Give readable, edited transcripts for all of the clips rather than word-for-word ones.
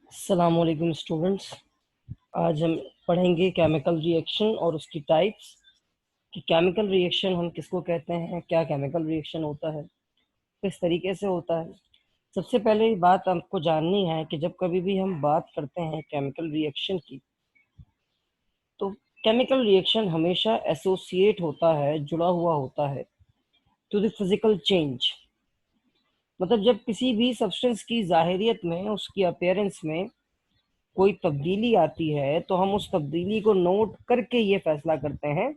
अस्सलामुअलैकुम स्टूडेंट्स। आज हम पढ़ेंगे केमिकल रिएक्शन और उसकी टाइप्स कि केमिकल रिएक्शन हम किसको कहते हैं, क्या केमिकल रिएक्शन होता है, किस तरीके से होता है। सबसे पहले बात आपको जाननी है कि जब कभी भी हम बात करते हैं केमिकल रिएक्शन की, तो केमिकल रिएक्शन हमेशा एसोसिएट होता है, जुड़ा हुआ होता है टू द फिजिकल चेंज। मतलब जब किसी भी सब्सटेंस की ज़ाहिरियत में, उसकी अपीयरेंस में कोई तब्दीली आती है, तो हम उस तब्दीली को नोट करके ये फैसला करते हैं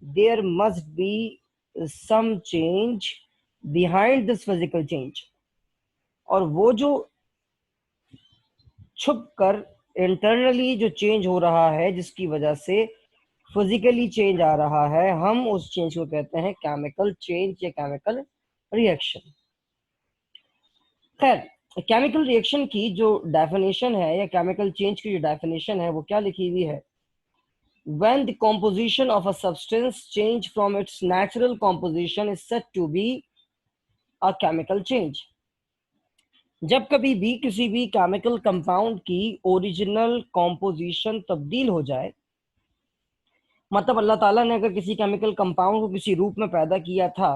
there must be some change behind this physical change. और वो जो छुप कर इंटरनली जो चेंज हो रहा है, जिसकी वजह से फिजिकली चेंज आ रहा है, हम उस चेंज को कहते हैं केमिकल चेंज या केमिकल रिएक्शन। खैर, केमिकल रिएक्शन की जो डेफिनेशन है या केमिकल चेंज की जो डेफिनेशन है वो क्या लिखी हुई है? When the composition of a substance change from its natural composition is said to be a chemical change। जब कभी भी किसी भी केमिकल कंपाउंड की ओरिजिनल कॉम्पोजिशन तब्दील हो जाए, मतलब अल्लाह ताला ने अगर किसी केमिकल कंपाउंड को किसी रूप में पैदा किया था,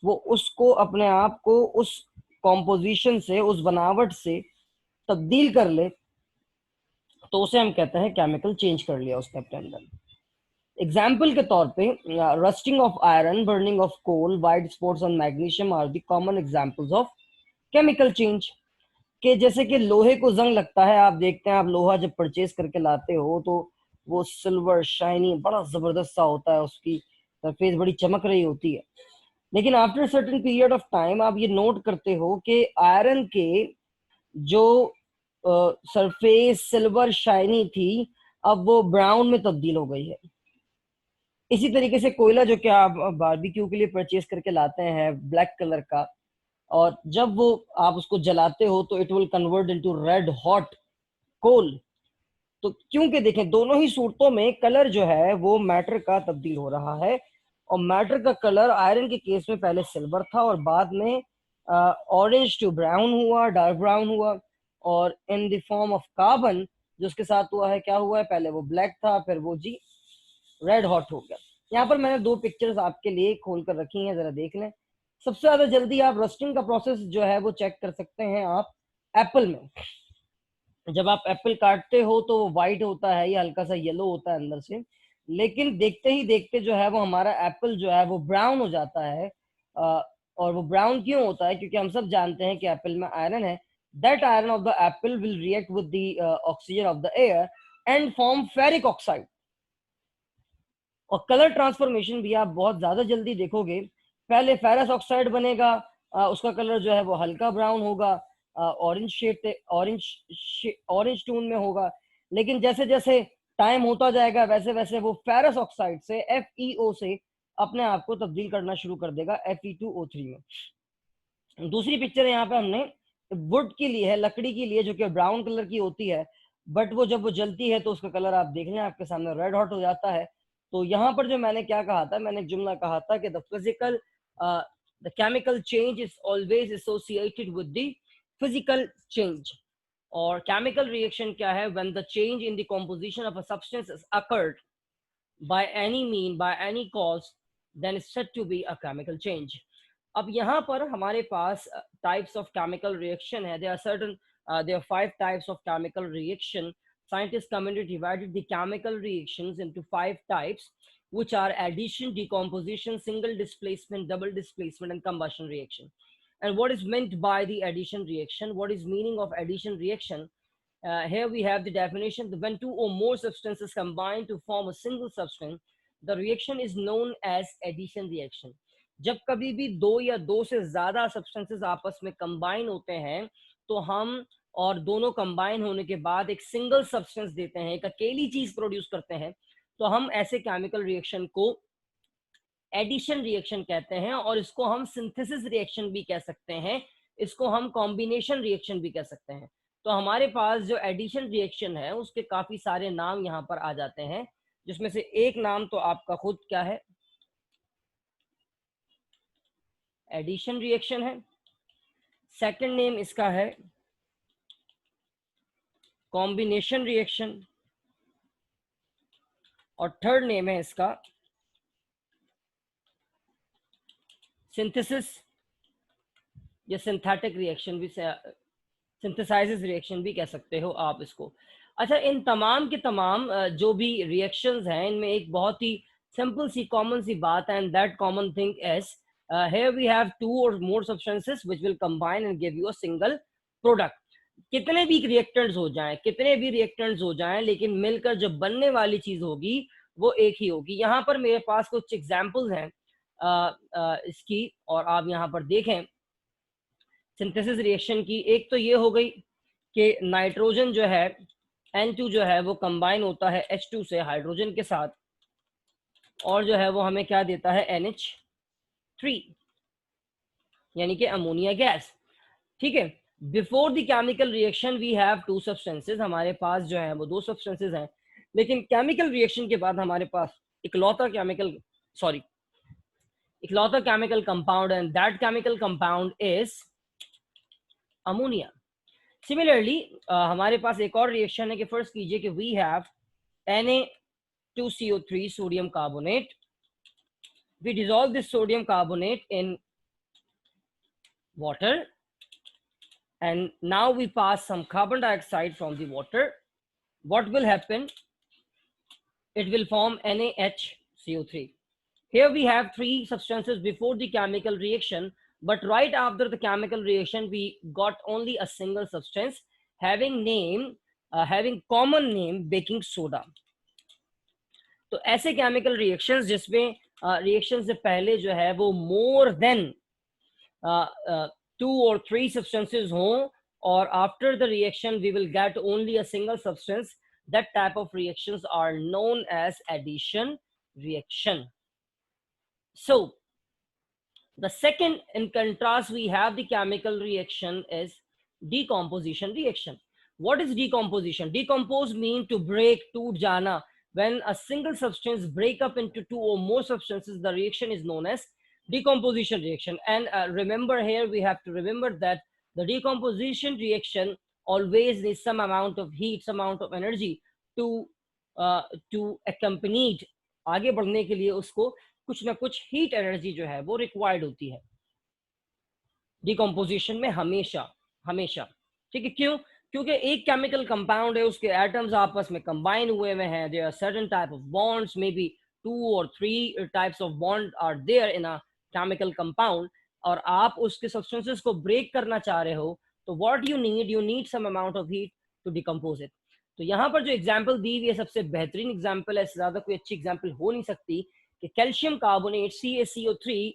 वो उसको अपने आप को उस कॉम्पोजिशन से, उस बनावट से तब्दील कर ले, तो उसे हम कहते हैं केमिकल चेंज कर लिया उसने अपने अंदर। एग्जाम्पल के तौर पे rusting of iron, burning of coal, white spots on magnesium are the common examples of chemical change. के जैसे कि लोहे को जंग लगता है, आप देखते हैं, आप लोहा जब परचेज करके लाते हो तो वो सिल्वर शाइनी बड़ा जबरदस्त सा होता है, उसकी सरफेस बड़ी चमक रही होती है। लेकिन after certain period of time आप ये नोट करते हो कि आयरन के जो सरफेस सिल्वर शाइनी थी, अब वो ब्राउन में तब्दील हो गई है। इसी तरीके से कोयला जो कि आप बारबेक्यू के लिए परचेज करके लाते हैं ब्लैक कलर का, और जब वो आप उसको जलाते हो तो it will convert into red hot coal. तो क्योंकि देखें, दोनों ही सूरतों में कलर जो है वो मैटर का तब्दील हो रहा है, और मैटर का कलर आयरन के केस में पहले सिल्वर था और बाद में ऑरेंज टू ब्राउन हुआ, डार्क ब्राउन हुआ। और in the form of carbon जो उसके साथ हुआ है, क्या हुआ है, पहले वो ब्लैक था, फिर वो जी रेड हॉट हो गया। यहाँ पर मैंने दो पिक्चर्स आपके लिए खोल कर रखी हैं, जरा देख लें। सबसे ज्यादा जल्दी आप रस्टिंग का प्रोसेस जो है वो चेक कर सकते हैं आप एप्पल में। जब आप एप्पल काटते हो तो वो व्हाइट होता है या हल्का सा येलो होता है अंदर से, लेकिन देखते ही देखते जो है वो हमारा एप्पल जो है वो ब्राउन हो जाता है। और वो ब्राउन क्यों होता है? क्योंकि हम सब जानते हैं कि एप्पल में आयरन है। That iron of the Apple will react with the oxygen of the air and form ferric oxide. और कलर ट्रांसफॉर्मेशन भी आप बहुत ज्यादा जल्दी देखोगे। पहले फेरस ऑक्साइड बनेगा, उसका कलर जो है वो हल्का ब्राउन होगा, ऑरेंज शेड, ऑरेंज टोन में होगा। लेकिन जैसे जैसे टाइम होता जाएगा वैसे वैसे वो फेरस ऑक्साइड से, FeO से, अपने आप को तब्दील करना शुरू कर देगा Fe2O3 में। दूसरी पिक्चर यहाँ पे हमने वुड की ली है, लकड़ी की लिए, जो कि ब्राउन कलर की होती है, बट वो जब वो जलती है तो उसका कलर आप देख लें, आपके सामने रेड हॉट हो जाता है। तो यहाँ पर जो मैंने क्या कहा था, मैंने एक जुमला कहा था कि the chemical change is always associated with the physical change. और केमिकल रिएक्शन क्या है? When the change in the composition of a substance is occurred by any mean, by any cause, then is said to be a chemical change। अब यहाँ पर हमारे पास types of chemical reaction है। There are 5 types of chemical reaction। Scientist community divided the chemical reactions into 5 types, which are addition, decomposition, single displacement, double displacement, and combustion reaction। And what is meant by the addition reaction? What is meaning of addition reaction? Here we have the definition: when two or more substances combine to form a single substance, the reaction is known as addition reaction। जब कभी भी दो या दो से ज्यादा substances आपस में कंबाइन होते हैं, तो हम और दोनों कंबाइन होने के बाद एक सिंगल सब्सटेंस देते हैं, एक अकेली चीज प्रोड्यूस करते हैं, तो हम ऐसे केमिकल रिएक्शन को एडिशन रिएक्शन कहते हैं। और इसको हम सिंथेसिस रिएक्शन भी कह सकते हैं, इसको हम कॉम्बिनेशन रिएक्शन भी कह सकते हैं। तो हमारे पास जो एडिशन रिएक्शन है उसके काफी सारे नाम यहाँ पर आ जाते हैं, जिसमें से एक नाम तो आपका खुद क्या है, एडिशन रिएक्शन है। सेकंड नेम इसका है कॉम्बिनेशन रिएक्शन, और थर्ड नेम है इसका सिंथेसिस या सिंथेटिक रिएक्शन भी, सिंथेसाइजिस रिएक्शन भी कह सकते हो आप इसको। अच्छा, इन तमाम के तमाम जो भी रिएक्शंस हैं, इनमें एक बहुत ही सिंपल सी कॉमन सी बात है, and that common thing is here we have two or more substances which will combine and give you a single product. कितने भी रिएक्टेंट्स हो जाएं, कितने भी रिएक्टेंट्स हो जाएं, लेकिन मिलकर जो बनने वाली चीज होगी वो एक ही होगी। यहाँ पर मेरे पास कुछ एग्जांपल्स हैं इसकी, और आप यहाँ पर देखें सिंथेसिस रिएक्शन की। एक तो ये हो गई कि नाइट्रोजन जो है N2 जो है वो कंबाइन होता है H2 से हाइड्रोजन के साथ, और जो है वो हमें क्या देता है NH3, यानी कि अमोनिया गैस। ठीक है, before the chemical reaction we have two substances, हमारे पास जो है वो दो सब्सटेंसेस हैं, लेकिन केमिकल रिएक्शन के बाद हमारे पास इकलौता chemical compound, and that chemical compound is ammonia. Similarly हमारे पास एक और रिएक्शन है कि फर्स्ट कीजिए कि we have Na2CO3 sodium carbonate, we dissolve this sodium carbonate in water, and now we pass some carbon dioxide from the water. What will happen? It will form NaHCO3. Here we have three substances before the chemical reaction, but right after the chemical reaction we got only a single substance having common name baking soda. तो ऐसे chemical reactions जिसमें reaction से पहले जो है वो more than 2 or 3 substances हों, और after the reaction we will get only a single substance, that type of reactions are known as addition reaction. So the second, in contrast, we have the chemical reaction is decomposition reaction. What is decomposition? Decompose mean to break, toot jana. When a single substance break up into two or more substances, the reaction is known as decomposition reaction. And remember, here we have to remember that the decomposition reaction always needs some amount of heat, some amount of energy to accompany it. आगे बढ़ने के लिए उसको कुछ ना कुछ heat energy जो है वो रिक्वायर्ड होती है डिकम्पोजिशन में, हमेशा। ठीक है, क्यों? क्योंकि एक केमिकल कंपाउंड है, उसके एटम्स आपस में कंबाइन हुए हैं, there are certain type of bonds, may be 2 or 3 types of bond are there in a chemical compound, और आप उसके सब्सटेंसेस को ब्रेक करना चाह रहे हो, तो what you need some amount of heat to decompose it. तो यहाँ पर जो एग्जाम्पल दी हुई है सबसे बेहतरीन एग्जाम्पल है, इससे ज्यादा कोई अच्छी एग्जाम्पल हो नहीं सकती, कि calcium carbonate CaCO3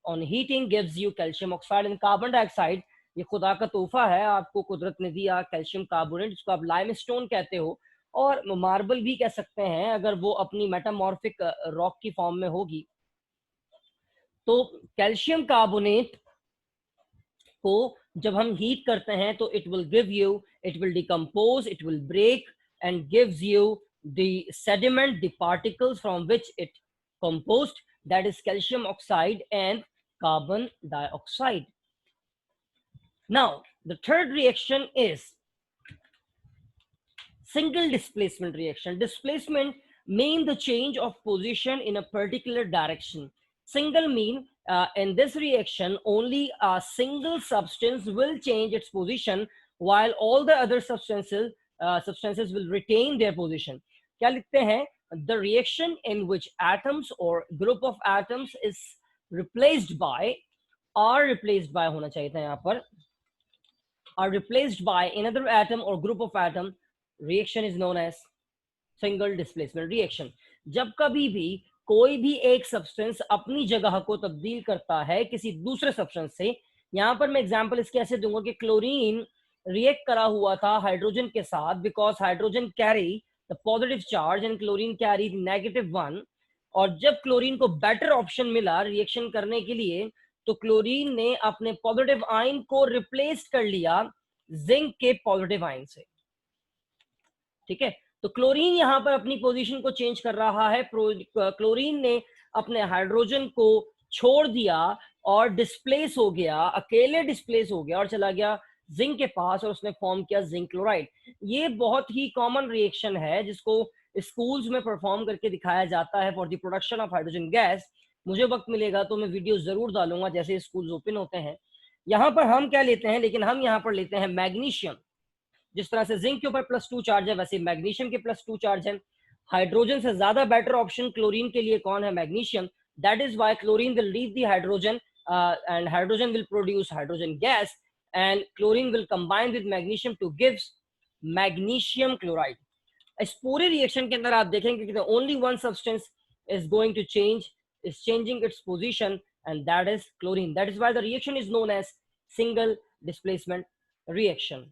on heating gives you calcium oxide and carbon dioxide. ये खुदा का तोहफा है, आपको कुदरत ने दिया कैल्शियम कार्बोनेट, जिसको आप लाइमस्टोन कहते हो और मार्बल भी कह सकते हैं अगर वो अपनी मेटामॉर्फिक रॉक की फॉर्म में होगी। तो कैल्शियम कार्बोनेट को जब हम हीट करते हैं तो it will decompose, it will break and gives you the sediment, the particles from which it composed, that is calcium oxide and carbon dioxide. Now the third reaction is single displacement reaction. Displacement mean the change of position in a particular direction. Single mean in this reaction only a single substance will change its position while all the other substances will retain their position. क्या लिखते हैं? The reaction in which atoms or group of atoms is replaced by होना चाहिए था यहाँ पर, are replaced by another atom or group of atom, reaction is known as single displacement reaction. जब कभी भी कोई भी एक सब्सटेंस अपनी जगह को तब्दील करता है किसी दूसरे सब्सटेंस से, यहाँ पर मैं एग्जांपल इसके ऐसे दूंगा कि क्लोरीन रिएक्ट करा हुआ था हाइड्रोजन के साथ, because hydrogen carry the positive charge and chlorine carry -1, और जब क्लोरीन को बेटर ऑप्शन मिला रिएक्शन करने के लिए तो क्लोरीन ने अपने पॉजिटिव आयन को रिप्लेस कर लिया जिंक के पॉजिटिव आयन से। ठीक है, तो क्लोरीन यहां पर अपनी पोजीशन को चेंज कर रहा है, क्लोरीन ने अपने हाइड्रोजन को छोड़ दिया और डिस्प्लेस हो गया, अकेले डिस्प्लेस हो गया और चला गया जिंक के पास और उसने फॉर्म किया जिंक क्लोराइड। ये बहुत ही कॉमन रिएक्शन है जिसको स्कूल्स में परफॉर्म करके दिखाया जाता है for the production of hydrogen gas. मुझे वक्त मिलेगा तो मैं वीडियो जरूर डालूंगा जैसे स्कूल्स ओपन होते हैं। यहाँ पर हम क्या लेते हैं, लेकिन हम यहाँ पर लेते हैं मैग्नीशियम। जिस तरह से जिंक के ऊपर +2 चार्ज है वैसे मैग्नीशियम के +2 चार्ज है। हाइड्रोजन से ज्यादा बेटर ऑप्शन क्लोरीन के लिए कौन है, magnesium. That is why chlorine will leave the hydrogen and hydrogen will produce hydrogen gas and chlorine will combine with magnesium to gives magnesium chloride। इस पूरे रिएक्शन के अंदर आप देखेंगे कि the only one substance is going to change, is changing its position, and that is chlorine। that is why the reaction is known as single displacement reaction।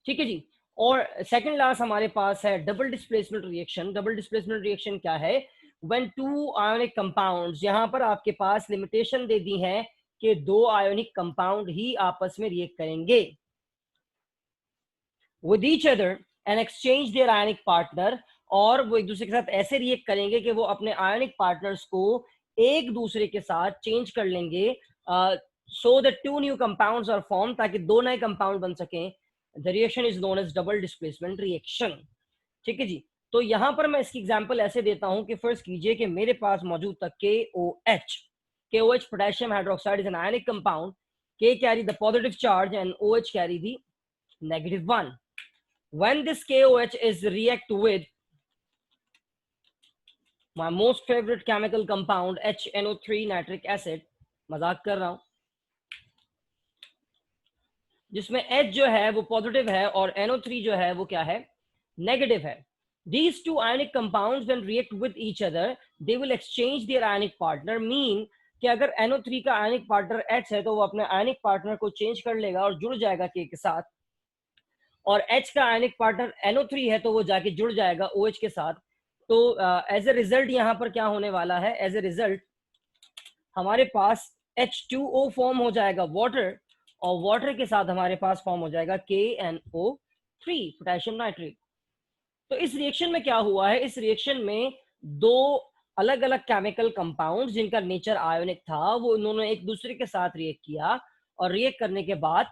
ठीक है जी। और सेकंड लास्ट हमारे पास है double displacement reaction. Double displacement reaction क्या है, when to ionic compounds, यहां पर आपके पास लिमिटेशन दे दी है कि दो आयोनिक कंपाउंड ही आपस में रिएक्ट करेंगे with each other and exchange there ionic partner, और वो एक दूसरे के साथ ऐसे रिएक्ट करेंगे कि वो अपने आयोनिक पार्टनर्स को एक दूसरे के साथ चेंज कर लेंगे so that two new compounds are form, ताकि दो नए कंपाउंड बन सकें। The reaction is known as double displacement reaction. ठीक है जी। तो यहां पर मैं इसकी एग्जांपल ऐसे देता हूं कि फर्स्ट कीजिए कि मेरे पास मौजूद था KOH। KOH potassium hydroxide is an ionic compound. K carry the positive charge and OH carry the negative one। When this KOH is react with my most favorite chemical compound HNO3 nitric acid, मजाक कर रहा हूं, जिसमें H जो है वो positive है और NO3 जो है वो क्या है, नेगेटिव है। These two ionic compounds when react with each other, they will exchange their ionic partner। mean कि अगर NO3 का आयनिक पार्टनर H है तो वो अपने आयनिक पार्टनर को चेंज कर लेगा और जुड़ जाएगा K के साथ, और H का आयनिक पार्टनर NO3 है तो वो जाके जुड़ जाएगा OH के साथ। तो एज ए रिजल्ट यहाँ पर क्या होने वाला है, एज ए रिजल्ट हमारे पास H2O फॉर्म हो जाएगा वाटर, और वाटर के साथ हमारे पास फॉर्म हो जाएगा KNO3 पोटेशियम नाइट्रेट। तो इस रिएक्शन में क्या हुआ है, इस रिएक्शन में दो अलग अलग केमिकल कंपाउंड जिनका नेचर आयोनिक था वो उन्होंने एक दूसरे के साथ रिएक्ट किया, और रिएक्ट करने के बाद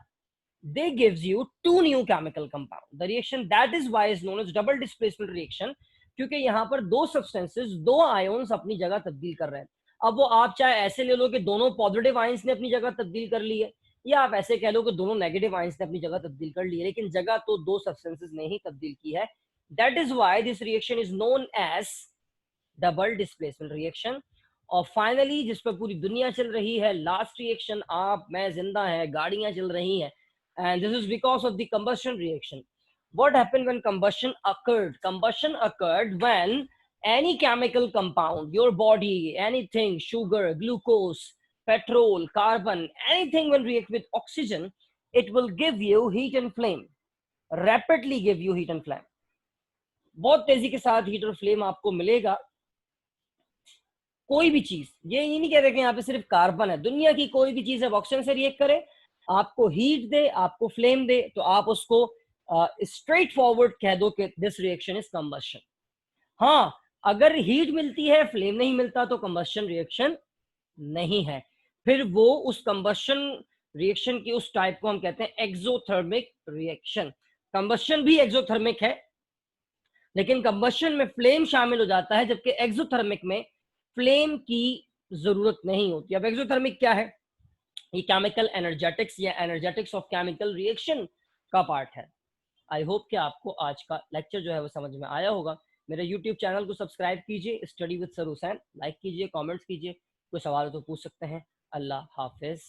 they gives you two new chemical compound। the reaction that is why is known as double displacement reaction, क्योंकि यहाँ पर दो सब्सटेंसेस दो आयोन्स अपनी जगह तब्दील कर रहे हैं। अब वो आप चाहे ऐसे ले लो कि दोनों पॉजिटिव आयंस ने अपनी जगह तब्दील कर ली है, या आप ऐसे कह लो कि दोनों नेगेटिव आयंस ने अपनी जगह तब्दील कर ली है, लेकिन जगह तो दो सब्सटेंसेस ने ही तब्दील की है। That is why this reaction is known as double displacement reaction. और फाइनली जिस पर पूरी दुनिया चल रही है, लास्ट रिएक्शन, आप मैं जिंदा है, गाड़ियां चल रही हैं, and this is because of the combustion reaction। what happened when combustion occurred? Combustion occurred when any chemical compound, your body, anything, sugar, glucose, petrol, carbon, anything when react with oxygen, it will give you heat and flame, rapidly give you heat and flame। बहुत तेजी के साथ heat और flame आपको मिलेगा। कोई भी चीज, ये नहीं कह रहे कि यहाँ पे सिर्फ कार्बन है, दुनिया की कोई भी चीज है ऑक्सीजन से रिएक्ट करे, आपको हीट दे, आपको फ्लेम दे, तो आप उसको स्ट्रेट फॉरवर्ड कह दो कि दिस रिएक्शन इज कंबशन। हाँ, अगर हीट मिलती है फ्लेम नहीं मिलता तो कंबशन रिएक्शन नहीं है, फिर वो उस कंबशन रिएक्शन की उस टाइप को हम कहते हैं एक्सोथर्मिक रिएक्शन। कंबशन भी एक्सोथर्मिक है, लेकिन कंबशन में फ्लेम शामिल हो जाता है, जबकि एक्सोथर्मिक में फ्लेम की जरूरत नहीं होती। अब एक्सोथर्मिक क्या है, ये केमिकल एनर्जेटिक्स या एनर्जेटिक्स ऑफ केमिकल रिएक्शन का पार्ट है। आई होप कि आपको आज का लेक्चर जो है वो समझ में आया होगा। मेरे यूट्यूब चैनल को सब्सक्राइब कीजिए, study with sir Hussain, like कीजिए, कमेंट्स कीजिए, कोई सवाल हो तो पूछ सकते हैं। अल्लाह हाफिज।